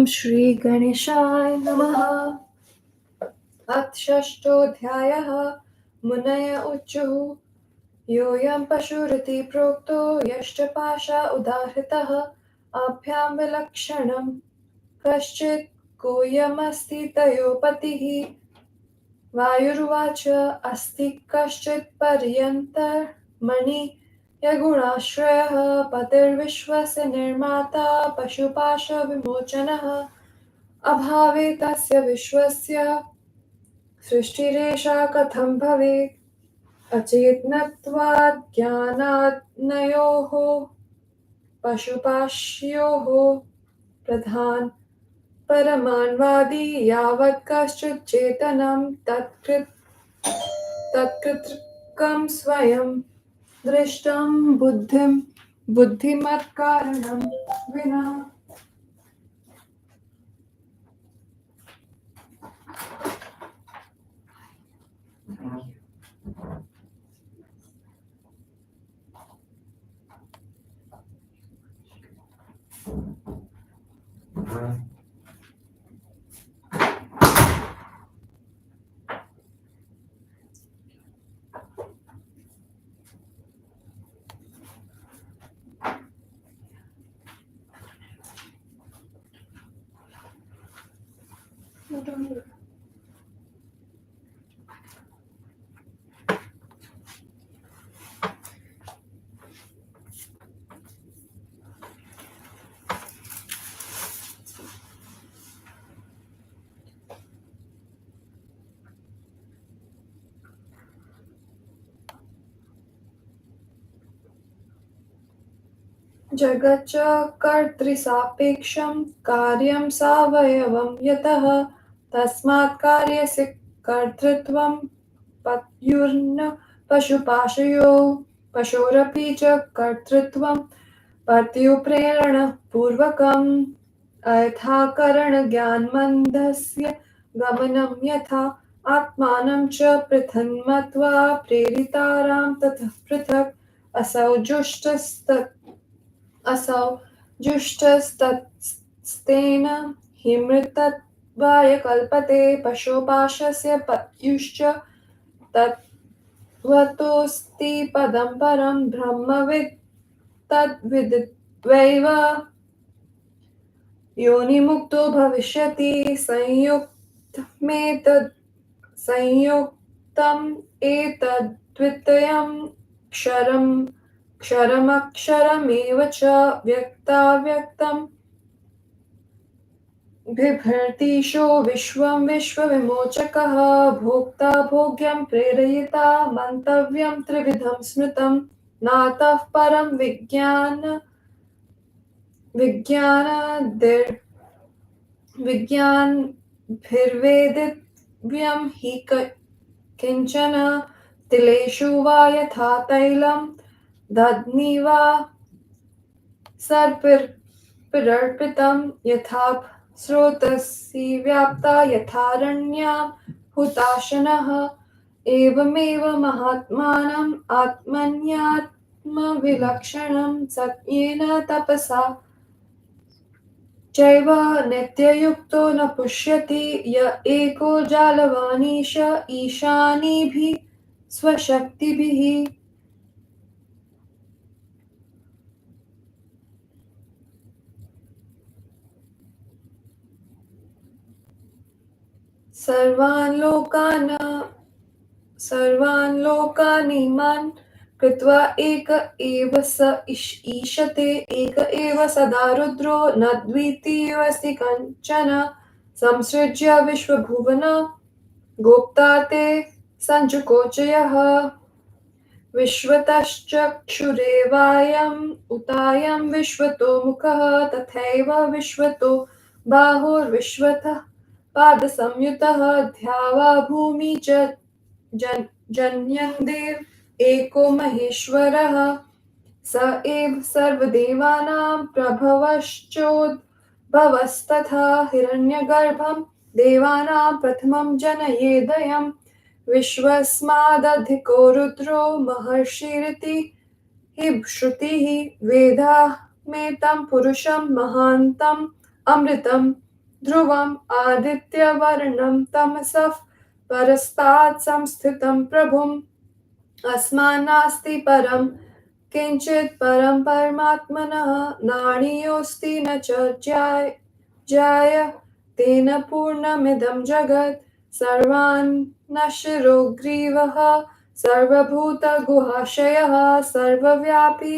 श्री गणेशाय नमः। अथ षष्ठोऽध्यायः। मुनय उचुः योऽयं पशुरिति प्रोक्तो यश्च पाशा उदाहृतः आभ्यां विलक्षणं कश्चित् कोऽयमस्ति तयोपतिः। वायुर्वाच अस्ति कश्चित् पर्यन्तर्मणि यगुणाश्रयः पतिर्विश्वस्य निर्माता पशुपाशविमोचनः अभावे तस्य विश्वस्य सृष्टिरेषा कथं भवेत्। अचेतनत्वात् ज्ञानादनयोः पशुपाशयोः प्रधान परमाणुवादी यावत् कश्चित् चेतनं तत्कृतृकं स्वयं दृष्टं बुद्धिमत्कारणं विना। जगच्च कर्तृसापेक्षं कार्यं सावयवं यतः तस्मात् कार्यस्य कर्तृत्वं पत्युर्न पशुपाशयोः पशोरपि च कर्तृत्वं पत्युप्रेरणपूर्वकम् अयथाकरणज्ञानमन्धस्य गमनं यथा आत्मानं च पृथन्मत्वा प्रेरितारां ततः पृथक् असौ जुष्टस्तत्स्तेन हि मृतत्वाय कल्पते पशोपाशस्य पत्युश्च तत्त्वतोऽस्ति पदं परं ब्रह्मविद् तद्विदित्वैव योनिमुक्तो भविष्यति। संयुक्तमेतद्द्वितीयं क्षरमक्षरमेव च व्यक्ताव्यक्तं बिभर्तीशो विश्वं विश्वविमोचकः भोक्ता भोग्यं प्रेरयिता मन्तव्यं त्रिविधं स्मृतं नातः परं विज्ञानभिर्वेदितव्यं हि किञ्चन तिलेषु वा यथा तैलं दध्नि वा सर्पिरर्पितं यथा स्रोतसी व्याप्ता यथारण्यां हुताशनः एवमेव महात्मानम् आत्मन्यात्मविलक्षणं सत्યેन तपसा चैव नित्ययुक्तो न पुष्यति य एको जालवानीश ईशानीभिः स्वशक्तिभिः। सर्वान् लोकानिमान् कृत्वा एक एव स ईशते एक एव सदा रुद्रो न द्वितीयोऽस्ति कञ्चन संसृज्य विश्वभुवन गोप्ता ते सञ्जुकोचयः विश्वतश्चक्षुरेवायम् उतायं विश्वतो मुखः तथैव विश्वतो बाहुर्विश्वतः पादसंयुतः द्यावा भूमि च जन्यन्देव एको महेश्वरः स एव सर्वदेवानां प्रभवश्चोद्भवस्तथा हिरण्यगर्भं देवानां प्रथमं जनयेदयं विश्वस्मादधिको रुद्रो महर्षिरिति हि श्रुतिः वेदाहमेतं पुरुषं महान्तम् अमृतम् ध्रुवम् आदित्यवर्णं तमसः परस्तात् संस्थितं प्रभुम् अस्मान्नास्ति परं किञ्चित् परं परमात्मनः नाणीयोऽस्ति न च ज्याय तेन पूर्णमिदं जगत् सर्वान् नश्यरोग्रीवः सर्वभूतगुहाशयः सर्वव्यापी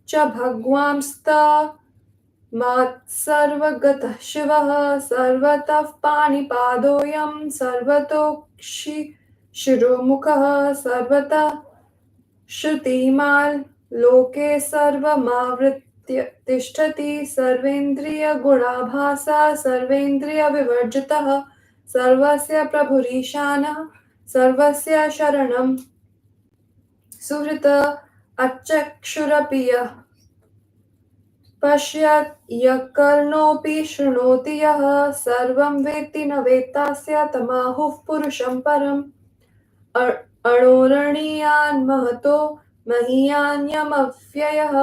च भगवांस्तमात्सर्वगतः शिवः सर्वतः पाणिपादोऽयं सर्वतोक्षि शिरोमुखः सर्वतः श्रुतिमाल् लोके सर्वमावृत्य तिष्ठति सर्वेन्द्रियगुणाभासः सर्वेन्द्रियविवर्जितः सर्वस्य प्रभुरीशानः सर्वस्य शरणं सुहृत् अचक्षुरपि यः पश्यत् यः कर्णोऽपि शृणोति यः सर्वं वेत्ति न वेत्तास्य तमाहुः पुरुषं परम् अणोरणीयान् महतो महीयान्यमव्ययः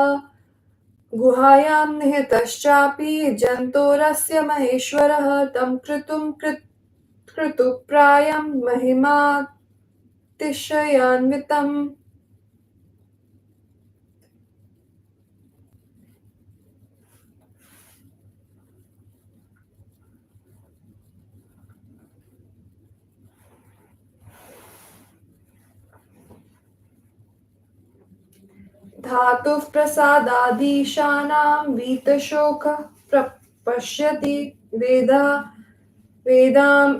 गुहायां निहितश्चापि जन्तोरस्य महेश्वरः तं क्रतुप्रायं महिमातिशयान्वितम् धातुः प्रसादादीशानां वीतशोकः प्रपश्यति वेदाम्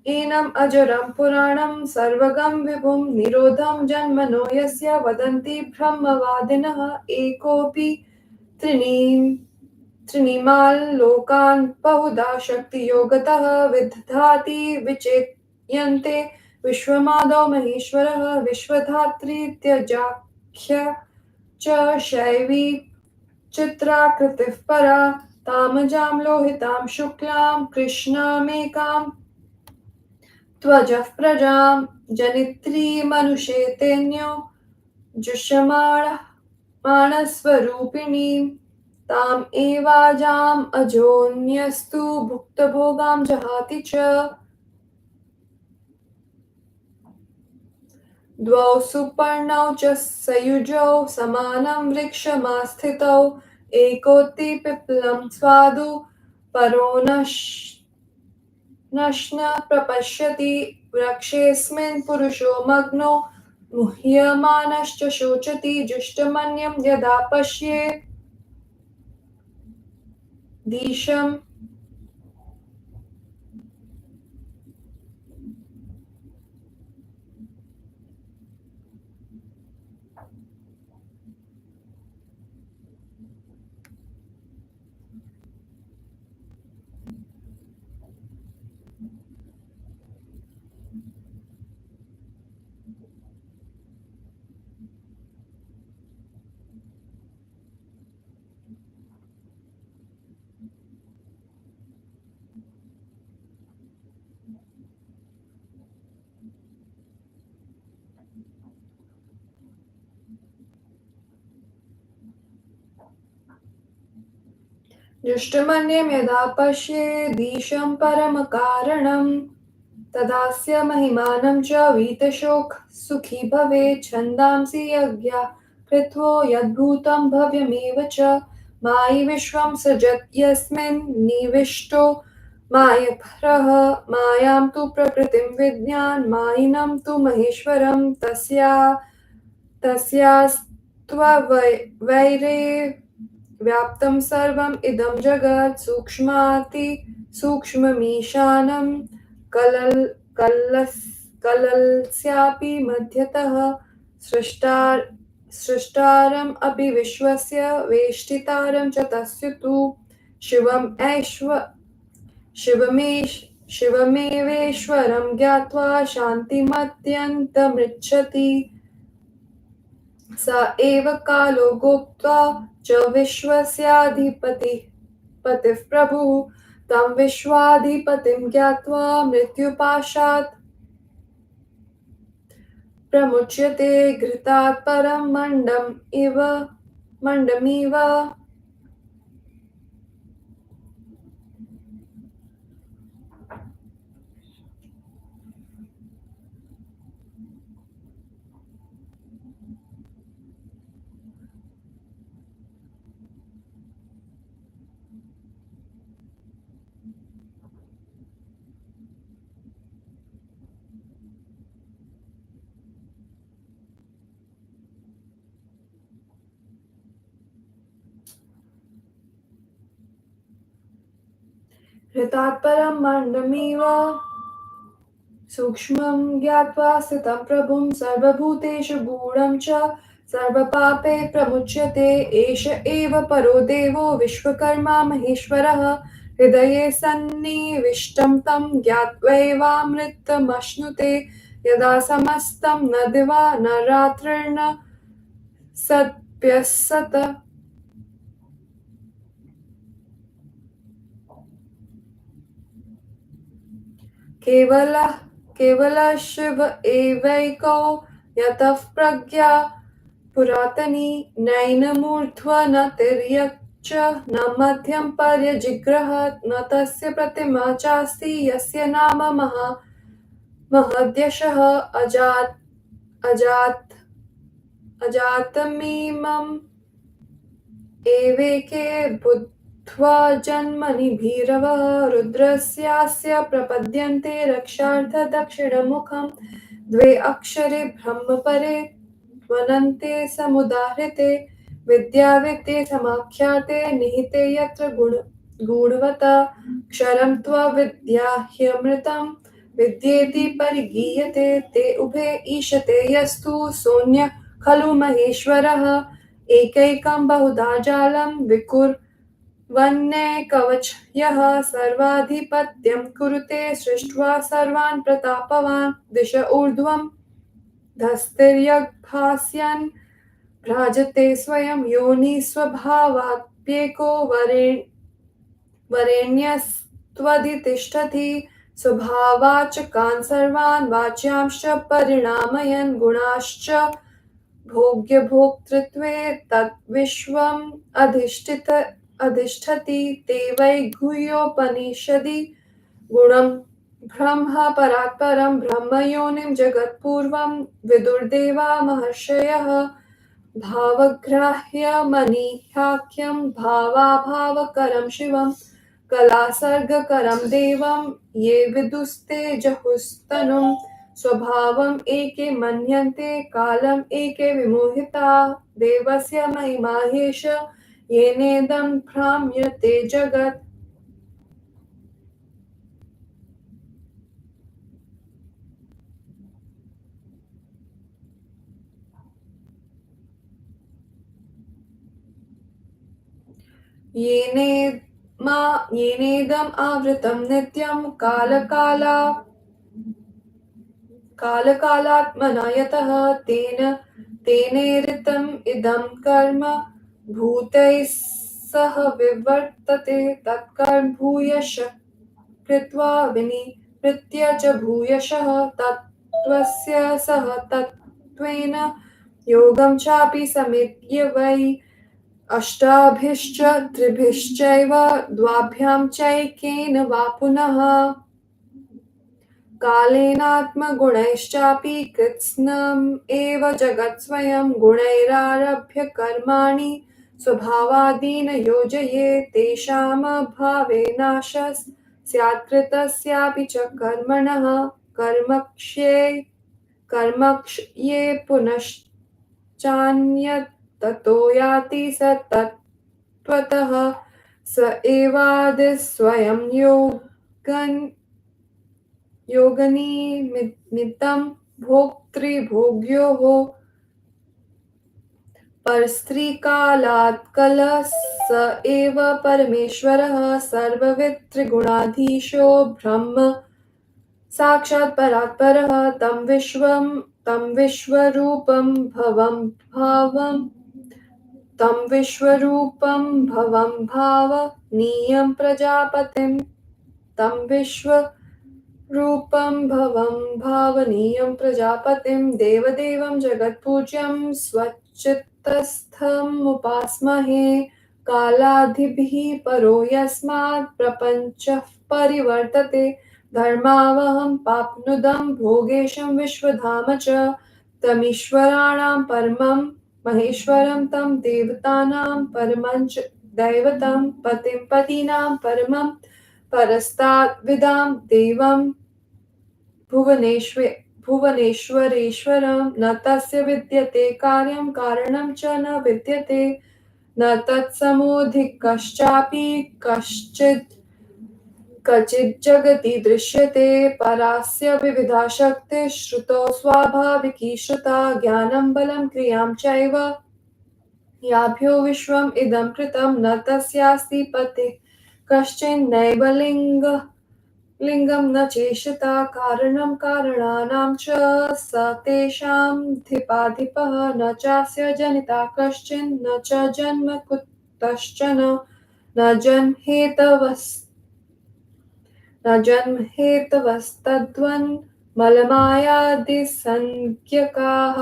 एनम् अजरं पुराणं सर्वगं विभुं निरोधं जन्मनो यस्य वदन्ति ब्रह्मवादिनः एकोऽपि त्रिणीमाल् लोकान् बहुधा शक्तियोगतः विदधाति विचेत्यन्ते विश्वमादौ महेश्वरः विश्वधात्रीत्यजाख्य च शैवी चित्राकृतिः परा तामजां लोहितां शुक्लां कृष्णामेकां त्वजः प्रजां जनित्री मनुषेतेन्यो जुषमाणस्वरूपिणीं ताम् एवाजाम् अजोऽन्यस्तु भुक्तभोगां जहाति च द्वौ सुपर्णौ च सयुजौ समानं वृक्षमास्थितौ एकोऽति पिप्लं स्वादु परो नश्न प्रपश्यति वृक्षेऽस्मिन् पुरुषो मग्नो मुह्यमानश्च शोचति जुष्टमन्यं यदा पश्ये दिशम् जुष्टमन्यं यदा पश्येदीशं परमकारणं तदास्य महिमानं च वीतशोक सुखी भवेत् छन्दांसि यज्ञा कृत्वो यद्भूतं भव्यमेव च मायि विश्वं सृजत् यस्मिन् निविष्टो मायपरः मायां तु प्रकृतिं विद्यान् मायिनं तु महेश्वरं तस्यास्त्ववैरे व्याप्तं सर्वम् इदं जगत् सूक्ष्ममीशानं कलल्स्यापि मध्यतः सृष्टारम् अपि विश्वस्य वेष्टितारं च तस्य तु शिवमेवेश्वरं ज्ञात्वा शान्तिमत्यन्तमृच्छति स एव कालो गोप्त्वा च विश्वस्याधिपतिः प्रभुः तं विश्वाधिपतिं ज्ञात्वा मृत्युपाशात् प्रमुच्यते घृतात् परं मण्डमिव हृतात् परं मण्डमिव सूक्ष्मं ज्ञात्वा स्थितं प्रभुं सर्वभूतेषु गूढं च सर्वपापे प्रमुच्यते एष एव परो देवो विश्वकर्मा महेश्वरः हृदये सन्निविष्टं तं ज्ञात्वैवामृतमश्नुते यदा समस्तं न दिवा न रात्रिर्न सत्प्यसत केवलः केवलः शिव एवैको यतः प्रज्ञा पुरातनी नैनमूर्ध्व न तिर्यक् च न मध्यं पर्यजिग्रह न तस्य प्रतिमा चास्ति यस्य नाम महद्यशः अजातमिमम् एवेके बुद्ध्वा जन्मनि भीरवः रुद्रस्यास्य प्रपद्यन्ते रक्षार्थ दक्षिणमुखं द्वे अक्षरे ब्रह्मपरे त्वनन्ते समुदाहृते विद्याविद्ये समाख्याते निहिते यत्र गूढवता क्षरं त्वविद्या ह्यमृतं विद्येति परिगीयते ते उभे ईशते यस्तु सोऽन्यः खलु महेश्वरः एकैकं बहुधा जालं विकुर्वन्नैकवच यः सर्वाधिपत्यं कुरुते सृष्ट्वा सर्वान् प्रतापवान् दिश ऊर्ध्वं धस्तिर्यग्भास्यन् भ्राजते स्वयं योनिस्वभावाप्येको वरेण्यस्त्वधितिष्ठति स्वभावाचकान् सर्वान् वाच्यांश्च परिणामयन् गुणाश्च भोग्यभोक्तृत्वे तद्विश्वम् अधिष्ठति ते वै गुह्योपनिषदि गुणं ब्रह्म परात् परं ब्रह्मयोनिं जगत्पूर्वं विदुर्देवा महर्षयः भावग्राह्यमनीह्याख्यं भावाभावकरं शिवं कलासर्गकरं देवं ये विदुस्ते जहुस्तनुं स्वभावम् एके मन्यन्ते कालम् एके विमोहिताः देवस्य महिमा ह्येष येनेदं भ्राम्यते जगत् येनेदम् आवृतं नित्यं कालकालात्मना यतः तेनेरितम् इदं कर्म भूतैः सह विवर्तते तत्कर्म भूयश कृत्वा विनिवृत्य च भूयशः तत्त्वस्य सह तत्त्वेन योगं चापि समेत्य वै अष्टाभिश्च त्रिभिश्चैव द्वाभ्यां चैकेन वा पुनः कालेनात्मगुणैश्चापि कृत्स्नम् एव जगत् स्वयं गुणैरारभ्य कर्माणि स्वभावादीन योजयेत् तेषां भावेनाशः स्यात् कृतस्यापि च कर्मणः कर्मक्ष्ये पुनश्चान्यत् ततो याति स तत्त्वतः स एवादिः स्वयं योगनिमित्तं भोक्तृभोग्योः परस्त्रीकालात् कलः स एव परमेश्वरः सर्वविद् त्रिगुणाधीशो ब्रह्म साक्षात् परात् परः तं विश्वरूपं भवं भावनीयं प्रजापतिं देवदेवं जगत्पूज्यं स्वच्चित्तस्थमुपास्महे कालादिभिः परो यस्मात् प्रपञ्चः परिवर्तते धर्मावहं पाप्नुदं भोगेशं विश्वधाम च तमीश्वराणां परमं महेश्वरं तं देवतानां परमञ्च दैवतं पतिं पतीनां परमं परस्ताद्विदां देवं भुवनेश्वरेश्वरं न तस्य विद्यते कार्यं कारणं च न विद्यते न तत्समोऽधिकश्चापि कश्चित् क्वचित् जगति दृश्यते परास्य विविधा शक्तिः श्रुतौ स्वाभाविकी श्रुता ज्ञानं बलं क्रियां चैव याभ्यो विश्वम् इदं कृतं न तस्यास्ति पतिः कश्चिन्नैव लिङ्गं न चेष्टता कारणं कारणानां च स तेषामधिपाधिपः न चास्य जनिता कश्चिन्न च जन्म कुतश्चन न जन्महेतवस्तद्वन्मलमायादिसंज्ञकाः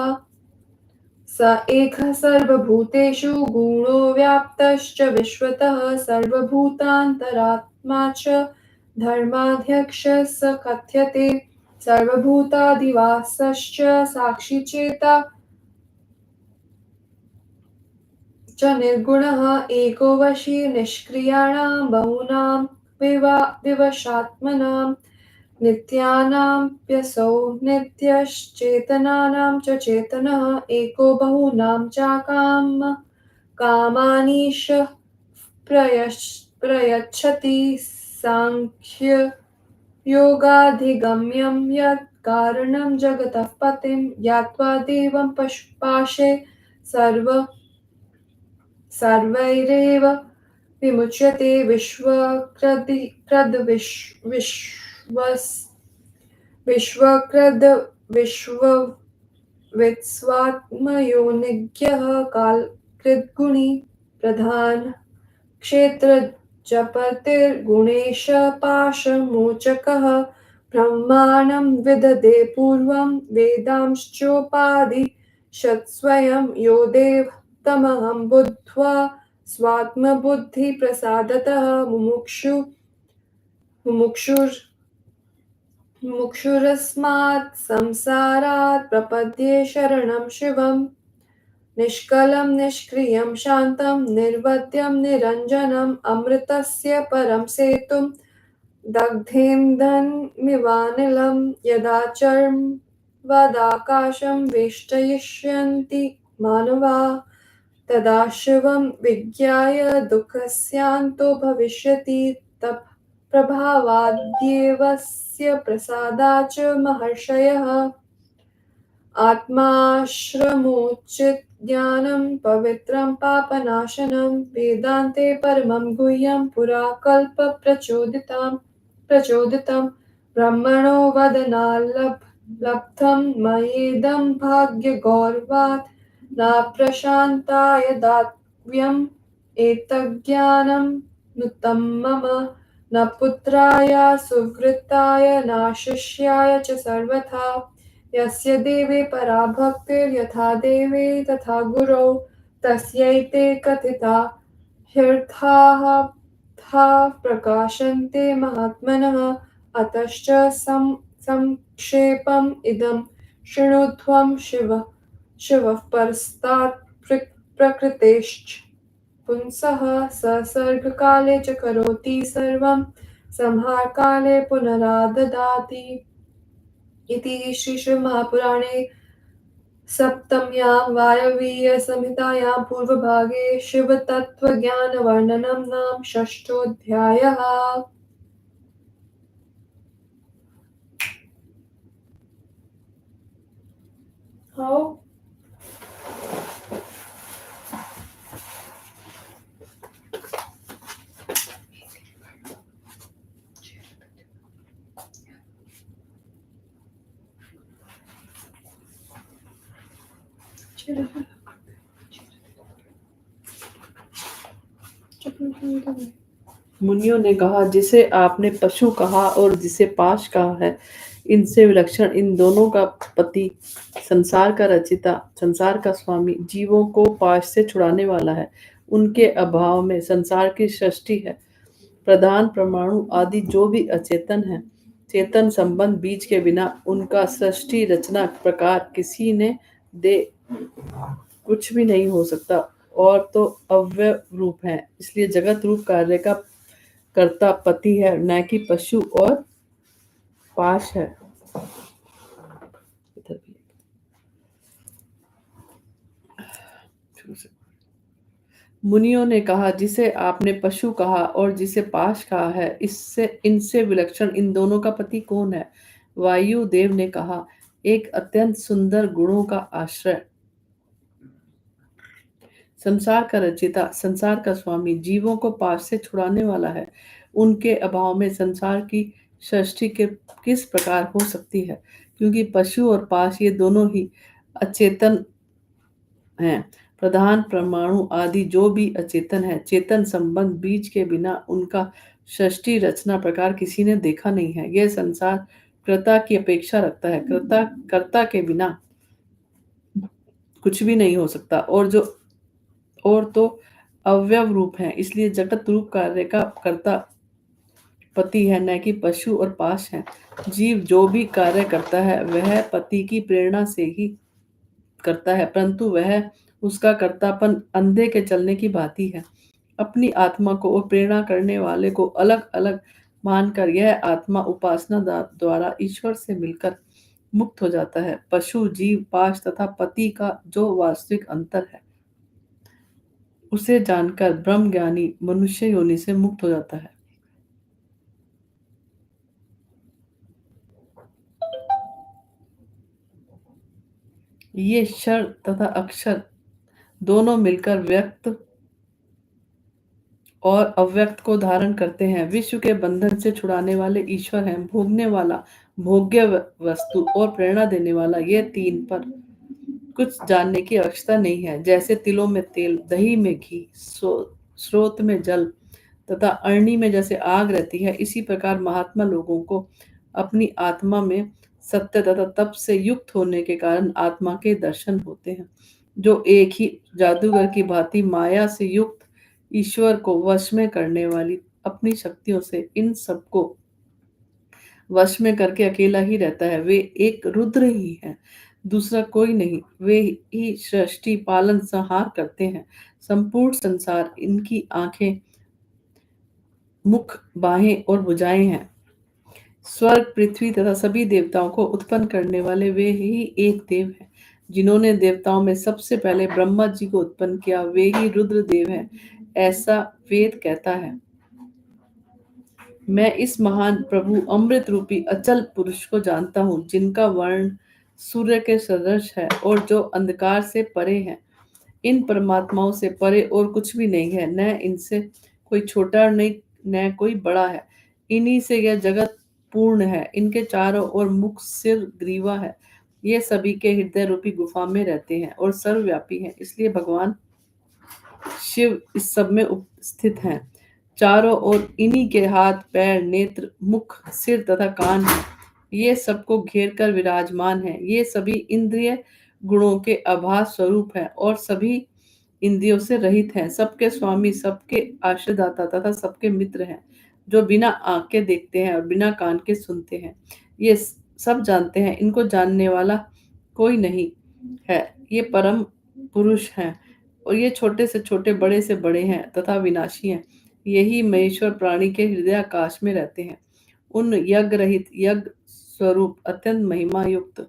स एकः सर्वभूतेषु गुणो व्याप्तश्च विश्वतः सर्वभूतान्तरात्मा च धर्माध्यक्षः स कथ्यते सर्वभूतादिवासश्च साक्षी चेता च निर्गुणः एको वशी निष्क्रियाणां बहूनां विवशात्मनां नित्यानामप्यसौ नित्यश्चेतनानां च चेतनः एको बहूनां कामानीश प्रयच्छति साङ्ख्ययोगाधिगम्यं यत् कारणं जगतः पतिं ज्ञात्वा देवं पाशे सर्वैरेव विमुच्यते विश्वकृद्विश्ववित्स्वात्मयोनिज्ञः कालकृद्गुणी प्रधान क्षेत्रजपतिर्गुणेश पाशमोचकः ब्रह्माणं विदधे पूर्वं वेदांश्चोपादिशत्स्वयं यो देव तमहं बुद्ध्वा स्वात्मबुद्धिप्रसादतः मुमुक्षुरस्मात् संसारात् प्रपद्ये शरणं शिवम् निष्कलं निष्क्रियं शान्तं निर्वद्यं निरञ्जनम् अमृतस्य परं सेतुं दग्धेन्दन्मिवानिलं यदा चर्मवदाकाशं वेष्टयिष्यन्ति मानवाः तदा शिवं विज्ञाय दुःखस्यान्तो भविष्यति प्रभावाद्येवस्य प्रसादाच्च महर्षयः आत्माश्रमोचित ज्ञानं पवित्रं पापनाशनं वेदान्ते परमं गुह्यं पुरा कल्पप्रचोदितं ब्रह्मणो वदनाल्लब्धं मयेदं भाग्यगौरवात् न प्रशान्ताय दातव्यम् एतज्ज्ञानं नुतं मम न पुत्राय सुहृताय न शिष्याय च सर्वथा यस्य देवे परा भक्तिर्यथा देवे तथा गुरौ तस्यैते कथिता ह्यर्थाः प्रकाशन्ते महात्मनः अतश्च संक्षेपम् इदं शृणुध्वं शिवः परस्तात् प्रकृतेश्च पुंसः ससर्गकाले च करोति सर्वं संहारकाले पुनराददाति इति श्रीशिवमहापुराणे सप्तम्यां वायवीयसंहितायां पूर्वभागे शिवतत्त्वज्ञानवर्णनं नाम षष्ठोऽध्यायः। मुनियों ने कहा, जिसे आपने पशु कहा और जिसे पाश कहा है, इनसे विलक्षण इन दोनों का पति, संसार का रचिता, संसार का स्वामी, जीवों को पाश से छुड़ाने वाला है। उनके अभाव में संसार की सृष्टि है। प्रधान, परमाणु आदि जो भी अचेतन है, चेतन संबंध बीज के बिना उनका सृष्टि रचना प्रकार किसी ने दे कुछ भी नहीं हो सकता और तो अव्यय रूप है। इसलिए जगत रूप कार्य का कर्ता पति है, न कि पशु और पाश है। मुनियों ने कहा, जिसे आपने पशु कहा और जिसे पाश कहा है, इससे इनसे विलक्षण इन दोनों का पति कौन है? वायु देव ने कहा, एक अत्यंत सुंदर गुणों का आश्रय, संसार का रचयिता, संसार का स्वामी, जीवों को पाश से छुड़ाने वाला है। उनके अभाव में संसार की सृष्टि किस प्रकार हो सकती है? क्योंकि पशु और पाश ये दोनों ही अचेतन हैं। प्रधान परमाणु आदि जो भी अचेतन है, चेतन संबंध बीज के बिना उनका सृष्टि रचना प्रकार किसी ने देखा नहीं है। यह संसार कर्ता की अपेक्षा रखता है। कर्ता के बिना कुछ भी नहीं हो सकता, और तो अव्यव रूप है, इसलिए जगत रूप कार्य का कर्ता पति है, न कि पशु और पाश है। जीव जो भी कार्य करता है वह पति की प्रेरणा से ही करता है, परंतु वह उसका कर्तापन अंधे के चलने की भांति है। अपनी आत्मा को और प्रेरणा करने वाले को अलग अलग मानकर यह आत्मा उपासना द्वारा ईश्वर से मिलकर मुक्त हो जाता है। पशु, जीव, पाश तथा पति का जो वास्तविक अंतर है, उसे जानकर ब्रह्म ज्ञानी मनुष्य योनि से मुक्त हो जाता है। ये क्षर तथा अक्षर दोनों मिलकर व्यक्त और अव्यक्त को धारण करते हैं। विश्व के बंधन से छुड़ाने वाले ईश्वर हैं। भोगने वाला, भोग्य वस्तु और प्रेरणा देने वाला, ये तीन पर कुछ जानने की आवश्यकता नहीं है। जैसे तिलों में तेल, दही में घी, स्रोत में जल तथा अरणी में जैसे आग रहती है, इसी प्रकार महात्मा लोगों को अपनी आत्मा में सत्य तथा तप से युक्त होने के कारण आत्मा के दर्शन होते हैं। जो एक ही जादूगर की भांति माया से युक्त ईश्वर को वश में करने वाली अपनी शक्तियों से इन सबको वश में करके अकेला ही रहता है, वे एक रुद्र ही है, दूसरा कोई नहीं। वे ही सृष्टि, पालन, संहार करते हैं। संपूर्ण संसार इनकी आंखें, मुख, बाहें और भुजाएं हैं। स्वर्ग, पृथ्वी तथा सभी देवताओं को उत्पन्न करने वाले वे ही एक देव हैं। जिन्होंने देवताओं में सबसे पहले ब्रह्मा जी को उत्पन्न किया, वे ही रुद्र देव हैं, ऐसा वेद कहता है। मैं इस महान प्रभु अमृत रूपी अचल पुरुष को जानता हूँ, जिनका वर्ण सूर्य के सदृश है और जो अंधकार से परे है। इन परमात्माओं से परे और कुछ भी नहीं है, न इनसे कोई छोटा नहीं, न कोई बड़ा है। इन्हीं से यह जगत पूर्ण है। इनके चारों ओर मुख, सिर, ग्रीवा है। ये सभी के हृदय रूपी गुफा में रहते हैं और सर्वव्यापी हैं, इसलिए भगवान शिव इस सब में उपस्थित हैं। चारों ओर इन्हीं के हाथ, पैर, नेत्र, मुख, सिर तथा कान हैं। ये सबको घेर कर विराजमान है। ये सभी इंद्रिय गुणों के आभास स्वरूप है और सभी इंद्रियों से रहित हैं। सबके स्वामी, सबके आश्रयदाता तथा सबके मित्र हैं, जो बिना आंख के देखते हैं और बिना कान के सुनते हैं। ये सब जानते हैं, इनको जानने वाला कोई नहीं है। ये परम पुरुष हैं और ये छोटे से छोटे, बड़े से बड़े हैं तथा विनाशी हैं। यही महेश्वर प्राणी के हृदय आकाश में रहते हैं। उन यज्ञ रहित, यज्ञ स्वरूप, अत्यंत महिमा युक्त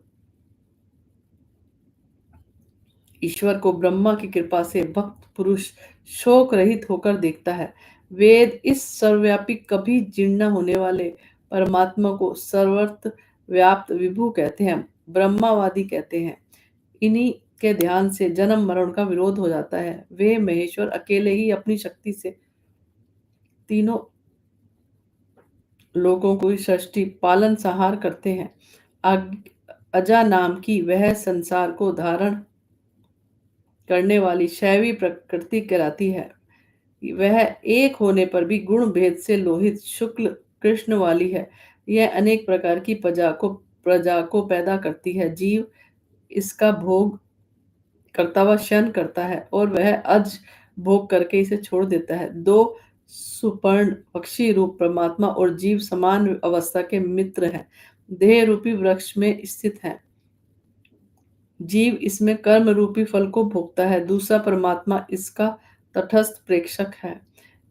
ईश्वर को ब्रह्मा की कृपा से भक्त पुरुष शोक रहित होकर देखता है। वेद इस सर्वव्यापी, कभी जीर्ण न होने वाले परमात्मा को सर्वत्र व्याप्त विभु कहते हैं, ब्रह्मावादी कहते हैं। इन्हीं के ध्यान से जन्म मरण का विरोध हो जाता है। वे महेश्वर अकेले ही अपनी शक्ति से तीनों लोगों को सृष्टि, पालन, संहार करते हैं। अजा नाम की वह संसार को धारण करने वाली शैवी प्रकृति कहलाती है। वह एक होने पर भी गुण भेद से लोहित, शुक्ल, कृष्ण वाली है। यह अनेक प्रकार की प्रजा को पैदा करती है। जीव इसका भोग करता हुआ शयन करता है और वह अज भोग करके इसे छोड़ देता है। दो सुपर्ण पक्षी रूप परमात्मा और जीव समान अवस्था के मित्र हैं, देह रूपी वृक्ष में स्थित हैं। जीव इसमें कर्म रूपी फल को भोगता है, दूसरा परमात्मा इसका तटस्थ प्रेक्षक है।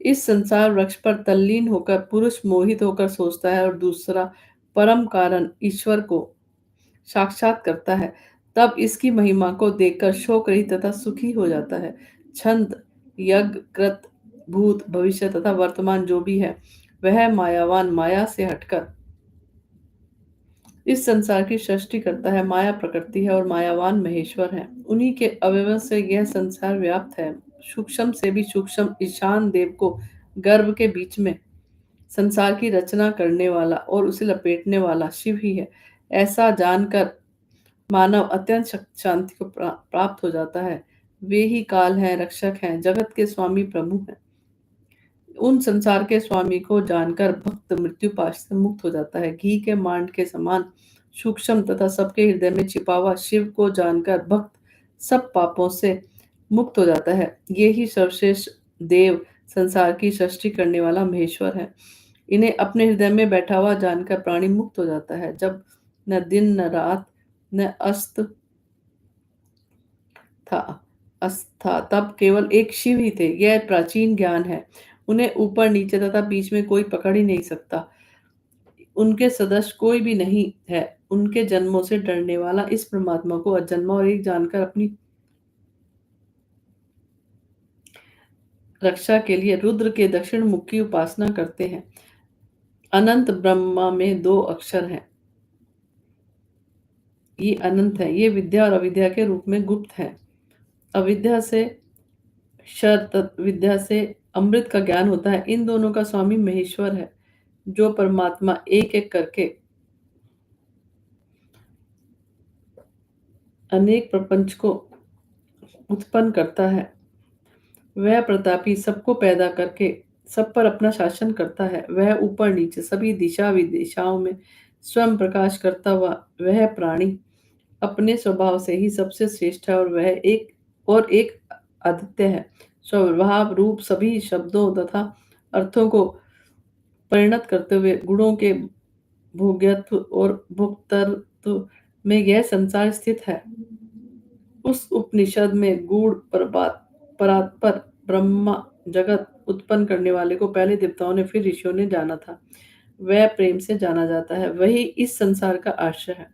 इस संसार वृक्ष पर तल्लीन होकर पुरुष मोहित होकर सोचता है और दूसरा परम कारण ईश्वर को साक्षात करता है। तब इसकी महिमा को देखकर शोक रहित तथा सुखी हो जाता है। छंद यज्ञ कृत भूत भविष्य तथा वर्तमान जो भी है वह मायावान माया से हटकर इस संसार की सृष्टि करता है। माया प्रकृति है और मायावान महेश्वर है। उन्हीं के अवयव से यह संसार व्याप्त है। सूक्ष्म से भी सूक्ष्म ईशान देव को गर्भ के बीच में संसार की रचना करने वाला और उसे लपेटने वाला शिव ही है। ऐसा जानकर मानव अत्यंत शांति को प्राप्त हो जाता है। वे ही काल हैं, रक्षक हैं, जगत के स्वामी प्रभु हैं। उन संसार के स्वामी को जानकर भक्त मृत्यु पाश से मुक्त हो जाता है। घी के मांड के समान सूक्ष्म तथा सबके हृदय में छिपा हुआ शिव को जानकर भक्त सब पापों से मुक्त हो जाता है। ये ही सर्वश्रेष्ठ देव संसार की सृष्टि करने वाला महेश्वर है। इन्हें अपने हृदय में बैठा हुआ जानकर प्राणी मुक्त हो जाता है। जब न दिन न रात न अस्त था था तब केवल एक शिव ही थे। यह प्राचीन ज्ञान है। उन्हें ऊपर नीचे तथा बीच में कोई पकड़ ही नहीं सकता। उनके सदस्य कोई भी नहीं है। उनके जन्मों से डरने वाला इस परमात्मा को अजन्मा और एक जानकर अपनी रक्षा के लिए रुद्र के दक्षिण मुख की उपासना करते हैं। अनंत ब्रह्मा में दो अक्षर हैं। ये अनंत है। ये विद्या और अविद्या के रूप में गुप्त है। अविद्या से शर विद्या से अमृत का ज्ञान होता है। इन दोनों का स्वामी महेश्वर है, जो परमात्मा एक एक करके अनेक प्रपंच को उत्पन्न करता है। वह प्रतापी सबको पैदा करके सब पर अपना शासन करता है। वह ऊपर नीचे सभी दिशा विदिशाओं में स्वयं प्रकाश करता हुआ वह प्राणी अपने स्वभाव से ही सबसे श्रेष्ठ है और वह एक आदित्य है। स्वभाव रूप सभी शब्दों तथा अर्थों को परिणत करते हुए गुणों के भोग्यत्व और भोक्तृत्व में यह संसार स्थित है। उस उपनिषद में गूढ़ परात्पर ब्रह्मा जगत उत्पन्न करने वाले को पहले देवताओं ने फिर ऋषियों ने जाना था। वह प्रेम से जाना जाता है। वही इस संसार का आश्रय है।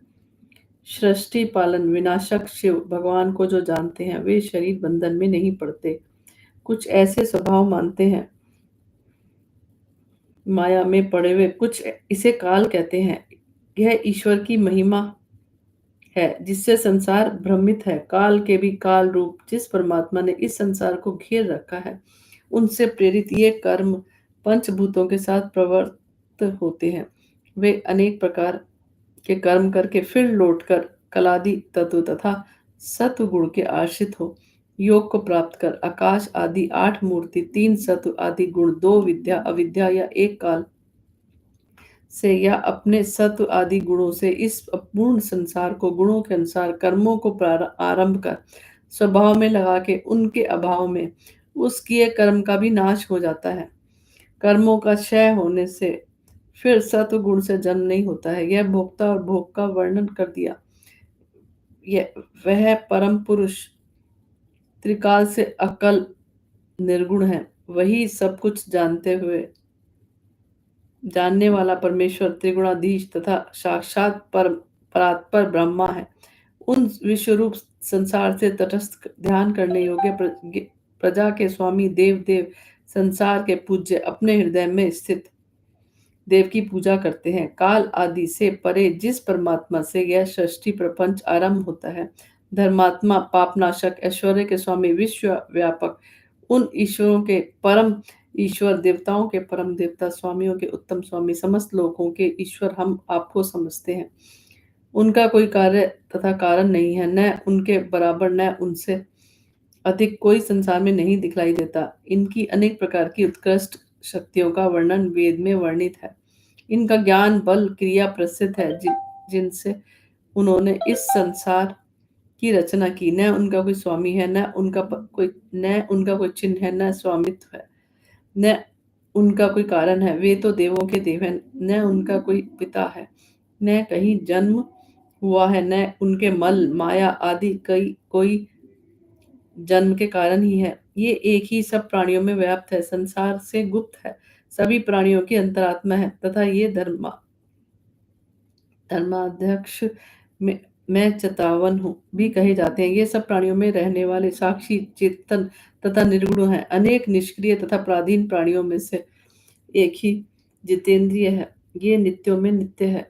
सृष्टि पालन विनाशक शिव भगवान को जो जानते हैं वे शरीर बंधन में नहीं पड़ते। कुछ ऐसे स्वभाव मानते हैं माया में पड़े हुए, कुछ इसे काल कहते हैं। यह ईश्वर की महिमा है जिससे संसार भ्रमित है। काल के भी काल रूप जिस परमात्मा ने इस संसार को घेर रखा है उनसे प्रेरित ये कर्म पंचभूतों के साथ प्रवृत्त होते हैं। वे अनेक प्रकार के कर्म करके फिर लौटकर कलादि तत्व तथा सत्व गुण के आश्रित हो योग को प्राप्त कर आकाश आदि 8 मूर्ति 3 सत्व आदि गुण 2 विद्या अविद्या या एक काल से या अपने सत्व आदि गुणों से इस अपूर्ण संसार को गुणों के अनुसार कर्मों को आरंभ कर स्वभाव में लगा के उनके अभाव में उस किए कर्म का भी नाश हो जाता है। कर्मों का क्षय होने से फिर सत्व गुण से जन्म नहीं होता है। यह भोक्ता और भोग का वर्णन कर दिया। यह वह परम पुरुष त्रिकाल से अकल निर्गुण है। वही सब कुछ जानने वाला परमेश्वर त्रिगुणाधीश तथा साक्षात परात्पर ब्रह्मा है। उन विश्वरूप संसार से तटस्थ ध्यान करने योग्य प्रजा के स्वामी देव संसार के पूज्य अपने हृदय में स्थित देव की पूजा करते हैं। काल आदि से परे जिस परमात्मा से यह सृष्टि प्रपंच आरंभ होता है, धर्मात्मा पापनाशक ऐश्वर्य के स्वामी विश्व व्यापक उन ईश्वरों के परम ईश्वर देवताओं के परम देवता स्वामियों के उत्तम स्वामी समस्त लोगों के ईश्वर हम आपको समझते हैं। उनका कोई कार्य तथा कारण नहीं है, न उनके बराबर न उनसे अधिक कोई संसार में नहीं दिखलाई देता। इनकी अनेक प्रकार की उत्कृष्ट शक्तियों का वर्णन वेद में वर्णित है। इनका ज्ञान बल क्रिया प्रसिद्ध है जिनसे उन्होंने इस संसार की रचना की। न उनका कोई स्वामी है, न उनका कोई चिन्ह है, न स्वामित्व है, न उनका कोई कारण है। वे तो देवों के देव हैं। न उनका कोई पिता है, न कहीं जन्म हुआ है, न उनके मल माया आदि कोई जन्म के कारण ही है। ये एक ही सब प्राणियों में व्याप्त है, संसार से गुप्त है, सभी प्राणियों की अंतरात्मा है तथा ये धर्माध्यक्ष मैं चेतावन हूँ भी कहे जाते हैं। ये सब प्राणियों में रहने वाले साक्षी चेतन तथा निर्गुण है। अनेक निष्क्रिय तथा पराधीन प्राणियों में से एक ही जितेंद्रिय है। ये नित्यों में नित्य है,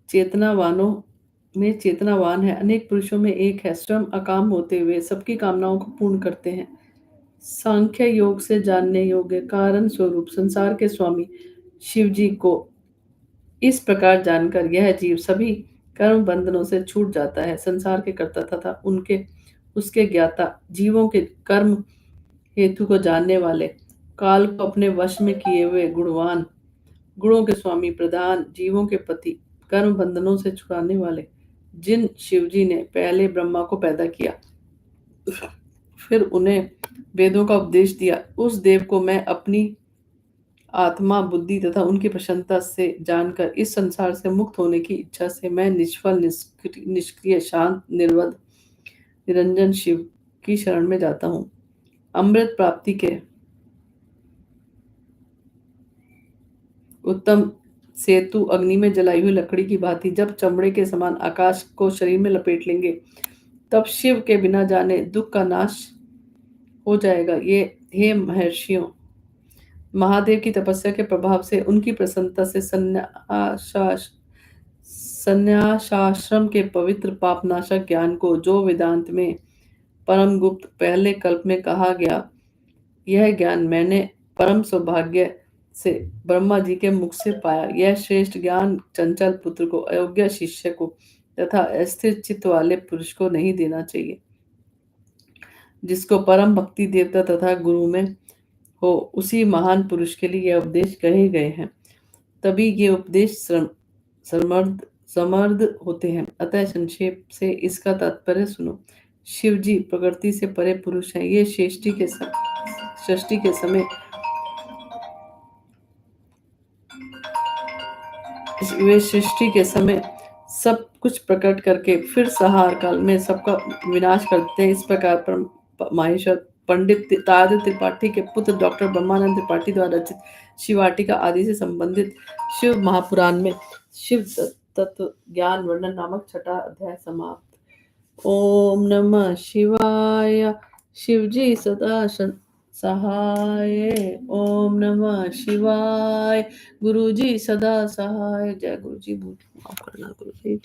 चेतनावानों में चेतनावान है। अनेक पुरुषों में एक है, स्वयं अकाम होते हुए सबकी कामनाओं को पूर्ण करते हैं। सांख्य योग से जानने योग्य कारण स्वरूप संसार के स्वामी शिव जी को इस प्रकार जानकर यह जीव सभी कर्म बंधनों से छूट जाता है। संसार के कर्ता तथा उनके उसके ज्ञाता, जीवों के कर्म हेतु को जानने वाले, काल को अपने वश में किए हुए गुणवान, गुणों के स्वामी, प्रधान, जीवों के पति, कर्म बंधनों से छुड़ाने वाले, जिन शिवजी ने पहले ब्रह्मा को पैदा किया, फिर उन्हें वेदों का उपदेश दिया, उस देव को मैं अपनी आत्मा, बुद्धि तथा उनकी प्रसन्नता से जानकर इस संसार से मुक्त होने की इच्छा से मैं निष्फल, निष्क्रिय, शांत, निर्वध, निरंजन शिव की शरण में जाता हूँ। अमृत प्राप्ति के उत्तम सेतु अग्नि में जलाई हुई लकड़ी की भांति जब चमड़े के समान आकाश को शरीर में लपेट लेंगे, तब शिव के बिना जाने दुख का नाश हो जाएगा। ये हे महर्षियों, महादेव की तपस्या के प्रभाव से, उनकी प्रसन्नता से संन्यासाश्रम के पवित्र पापनाशक ज्ञान को, जो वेदांत में परम गुप्त पहले कल्प में कहा गया, यह ज्ञान मैंने परम सौभाग्य से ब्रह्मा जी के मुख से पाया। यह श्रेष्ठ ज्ञान चंचल पुत्र को, अयोग्य शिष्य को तथा अस्थिर चित्त वाले पुरुष को नहीं देना चाहिए। जिसको परम भक्ति देवता तथा गुरु में हो, उसी महान पुरुष के लिए यह उपदेश कहे गए हैं। तभी ये उपदेश समर्थ होते हैं। अतः संक्षेप से इसका तात्पर्य सुनो। शिव जी प्रकृति से परे पुरुष हैं। ये सृष्टि के समय वे सृष्टि के समय सब कुछ प्रकट करके फिर संहार काल में सबका विनाश करते हैं। इस प्रकार माहेश्वर पंडित तार त्रिपाठी के पुत्र डॉक्टर ब्रह्मानंद त्रिपाठी द्वारा रचित शिवाटिका आदि से संबंधित शिव महापुराण में शिव तत्व ज्ञान वर्णन नामक छठा अध्याय समाप्त। ओम नमः शिवाय। शिवजी सदा सहाय। ओम नमः शिवाय। गुरुजी सदा सहाय। जय गुरुजी, माफ करना गुरुजी।